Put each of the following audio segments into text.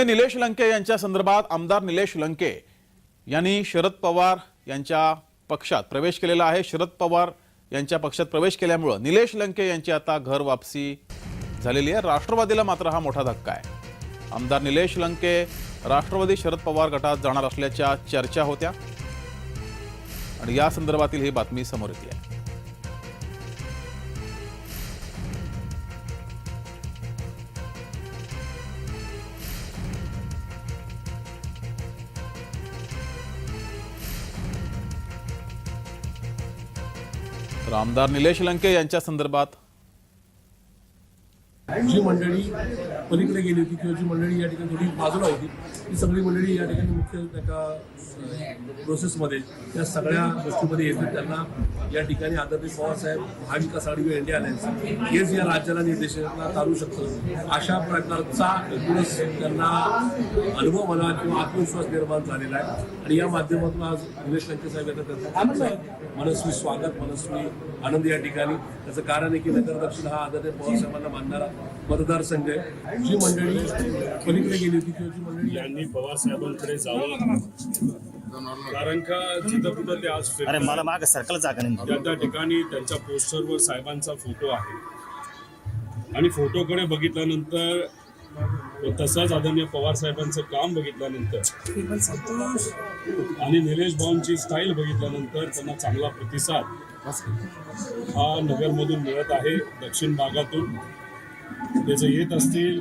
निलेश लंके यांच्या संदर्भात आमदार निलेश लंके यांनी शरद पवार यांच्या पक्षात प्रवेश केलेला आहे। शरद पवार यांच्या पक्षात प्रवेश केल्यामुळे निलेश लंके यांची आता घर वापसी झालेली आहे। राष्ट्रवादीला मात्र हा मोठा धक्का आहे। आमदार निलेश लंके राष्ट्रवादी शरद पवार गटात जाणार असल्याच्या चर्चा होत्या आणि या संदर्भातील ही बातमी समोर येते आहे। तर आमदार निलेश लंके यांच्या संदर्भात जी मंडळी पलीकडे गेली होती किंवा जी मंडळी या ठिकाणी थोडी बाजूला होती ती सगळी मंडळी या ठिकाणी मुख्य एका प्रोसेसमध्ये त्या सगळ्या गोष्टीमध्ये येतील। त्यांना या ठिकाणी आदरणीय पवारसाहेब महाविकास आघाडी व इंडिया अलायन्स हेच या राज्याला निर्देशनाला चालू शकतं अशा प्रकारचा एकूणच त्यांना अनुभव म्हणा किंवा आत्मविश्वास निर्माण झालेला आहे आणि या माध्यमातून आज निलेश लंके साहेब यांना त्यांचं मनस्वी स्वागत मनस्वी आनंद या ठिकाणी। त्याचं कारण आहे की नगर दक्षिण हा आदरणीय पवारसाहेबांना मानणारा मतदारसंघ आहे। जी मंडळी पलीकडे गेली होती किंवा जी मंडळी यांनी पवार साहेबांकडे जावं कारण का जिथं कुठं ते आज मला माग सर्कल जागा नाही त्या ठिकाणी त्यांच्या पोस्टरवर साहेबांचा फोटो आहे आणि फोटोकडे बघितल्यानंतर तसंच आदरणीय पवार साहेबांचं काम बघितल्यानंतर आणि निलेश भाऊंची स्टाईल बघितल्यानंतर त्यांना चांगला प्रतिसाद हा नगरमधून मिळत आहे। दक्षिण भागातून ते जे येत असतील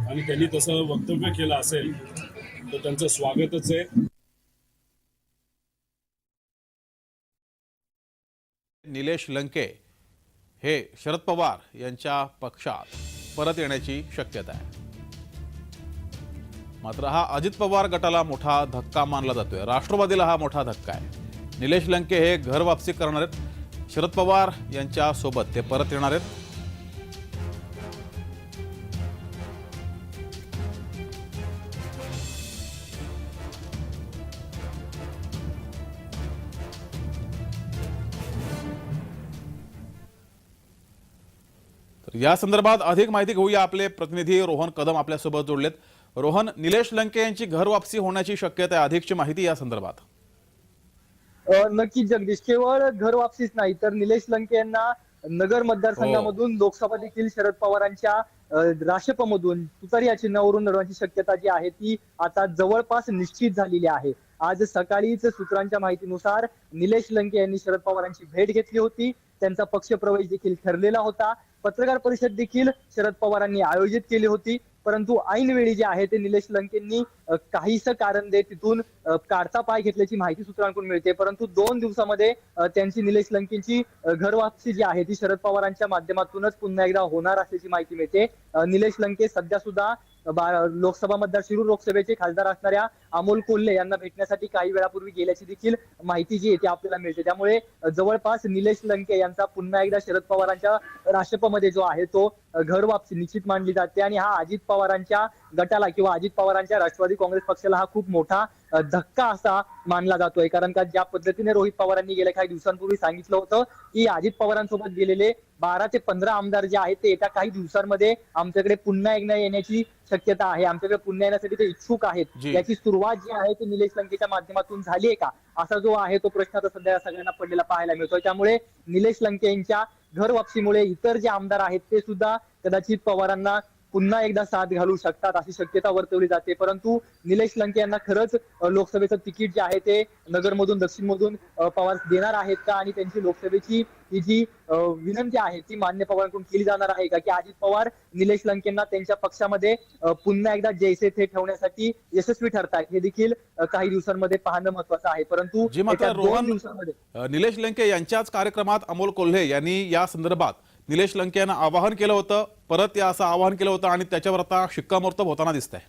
आणि त्यांनी तसं वक्तव्य केलं असेल तर त्यांचं स्वागतच आहे। निलेश लंके हे शरद पवार यांच्या पक्षात परत येण्याची शक्यता आहे। मात्र हा अजित पवार गटाला मोठा धक्का मानला जातोय। राष्ट्रवादीला हा मोठा धक्का आहे। निलेश लंके हे घर वापसी करणार आहेत। शरद पवार यांच्या सोबत ते परत येणार आहेत। तर या संदर्भात अधिक माहिती घेऊया। आपले प्रतिनिधी रोहन कदम आपल्यासोबत जोडलेत। रोहन, निलेश लंके यांची घर वापसी होण्याची शक्यता आहे, अधिकची माहिती या संदर्भात। नक्की जगदीश, केवळ घर वापसीच नाही तर निलेश लंके यांना नगर मतदारसंघामधून लोकसभा देखील शरद पवारांच्या राशपमधून तुतारी या चिन्हावरून लढवण्याची शक्यता जी आहे ती आता जवळपास निश्चित झालेली आहे। आज सकाळीच सूत्रांच्या माहितीनुसार निलेश लंके यांनी शरद पवारांची भेट घेतली होती। त्यांचा पक्ष प्रवेश देखील ठरलेला होता। पत्रकार परिषद देखील शरद पवारांनी आयोजित केली होती, परंतु ऐन वेळी जे आहे ते निलेश लंकेंनी काहीसं कारण देत तिथून काढता पाय घेतल्याची माहिती सूत्रांकडून मिळते। परंतु 2 दिवसामध्ये त्यांची निलेश लंकेंची घर वापसी जी आहे ती शरद पवारांच्या माध्यमातूनच पुन्हा एकदा होणार असल्याची माहिती मिळते। निलेश लंके सध्या सुद्धा लोकसभा मतदार शिरूर लोकसभेचे खासदार असणाऱ्या अमोल कोल्हे यांना भेटण्यासाठी काही वेळापूर्वी गेल्याची देखील माहिती जी आहे ती आपल्याला मिळते। त्यामुळे जवळपास निलेश लंके यांचा पुन्हा एकदा शरद पवारांच्या राष्ट्रपमध्ये जो आहे तो घर वापसी निश्चित मानली जाते आणि हा अजित पवारांच्या गटाला किंवा अजित पवारांच्या राष्ट्रवादी काँग्रेस पक्षाला हा खूप मोठा धक्का असा मानला जातोय। कारण का ज्या पद्धतीने रोहित पवारांनी गेल्या काही दिवसांपूर्वी सांगितलं होतं की अजित पवारांसोबत गेलेले 12 ते 15 आमदार जे आहेत ते येत्या काही दिवसांमध्ये आमच्याकडे पुन्हा एकदा येण्याची शक्यता आहे, आमच्याकडे पुन्हा येण्यासाठी ते इच्छुक आहेत। याची सुरुवात जी आहे ती निलेश लंकेच्या माध्यमातून झाली आहे का, असा जो आहे तो प्रश्न आता सध्या सगळ्यांना पडलेला पाहायला मिळतोय। त्यामुळे निलेश लंके यांच्या घर वापसीमुळे इतर जे आमदार आहेत ते सुद्धा कदाचित पवारांना पुन्हा एकदा साथ घालू शकतात अशी शक्यता वर्तवली जाते। परंतु निलेश लंके यांना खरंच लोकसभेचं तिकीट जे आहे ते नगरमधून दक्षिणमधून पवार देणार आहेत का आणि त्यांची लोकसभेची ही जी विनंती आहे ती मान्य पवारांकडून केली जाणार आहे का, की अजित पवार निलेश लंकेंना त्यांच्या पक्षामध्ये पुन्हा एकदा जैसे थे ठेवण्यासाठी यशस्वी ठरतात हे देखील काही दिवसांमध्ये पाहणं महत्वाचं आहे। परंतु 2 दिवसांमध्ये निलेश लंके यांच्याच कार्यक्रमात अमोल कोल्हे यांनी या संदर्भात निलेश लंके यांना आवाहन केलं होतं, परत या असं आवाहन केलं होतं आणि त्याच्यावर आता शिक्कामोर्तब होताना दिसतंय।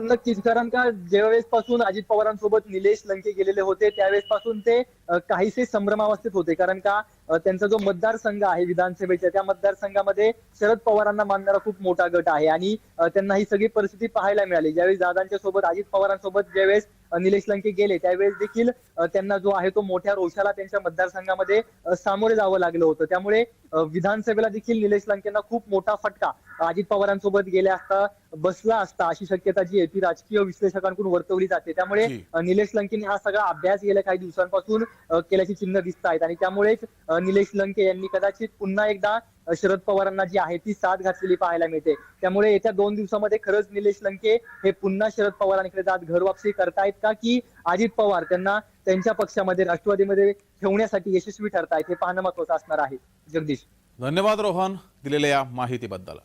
नक्कीच, कारण का ज्यावेळेस पासून अजित पवारांसोबत निलेश लंके गेलेले होते त्यावेळेस पासून ते काहीसे संभ्रमावस्थेत होते। कारण का त्यांचा जो मतदारसंघ आहे विधानसभेच्या त्या मतदारसंघामध्ये शरद पवारांना मानणारा खूप मोठा गट आहे आणि त्यांना ही सगळी परिस्थिती पाहायला मिळाली। ज्यावेळेस दादांच्या सोबत अजित पवारांसोबत ज्यावेळेस निलेश लंके गेले त्यावेळेस देखील त्यांना जो आहे तो मोठ्या रोषाला त्यांच्या मतदारसंघामध्ये सामोरे जावं लागलं होतं. त्यामुळे विधानसभेला देखील निलेश लंकेंना खूप मोठा फटका अजित पवारांसोबत गेल्या असता बसला असता अशी शक्यता जी आहे ती राजकीय विश्लेषकांकडून वर्तवली जाते. त्यामुळे निलेश लंकेंनी हा सगळा अभ्यास गेल्या काही दिवसांपासून केल्याची चिन्ह दिसत आहेत आणि त्यामुळेच निलेश लंके यांनी कदाचित पुन्हा एकदा शरद पवारांना जी आहे ती साथ घातलेली पाहायला मिळते. त्यामुळे येत्या 2 दिवसामध्ये खरंच निलेश लंके हे पुन्हा शरद पवारांकडे जात घर वापसी करतायत का की अजित पवार त्यांना त्यांच्या पक्षामध्ये राष्ट्रवादीमध्ये ठेवण्यासाठी यशस्वी ठरतायत हे पाहणं महत्त्वाचं असणार आहे. जगदीश, धन्यवाद रोहन दिलेल्या या माहितीबद्दल.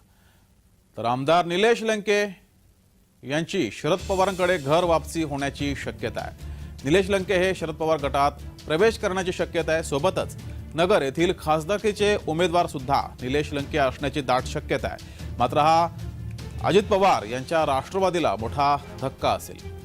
तर आमदार निलेश लंके यांची शरद पवारांकडे घर वापसी होण्याची शक्यता आहे. निलेश लंके हे शरद पवार गटात प्रवेश करण्याची शक्यता आहे. सोबतच नगर येथील खासदारकीचे उमेदवार सुद्धा निलेश लंके असण्याची दाट शक्यता आहे. मात्र हा अजित पवार यांच्या राष्ट्रवादीला मोठा धक्का असेल.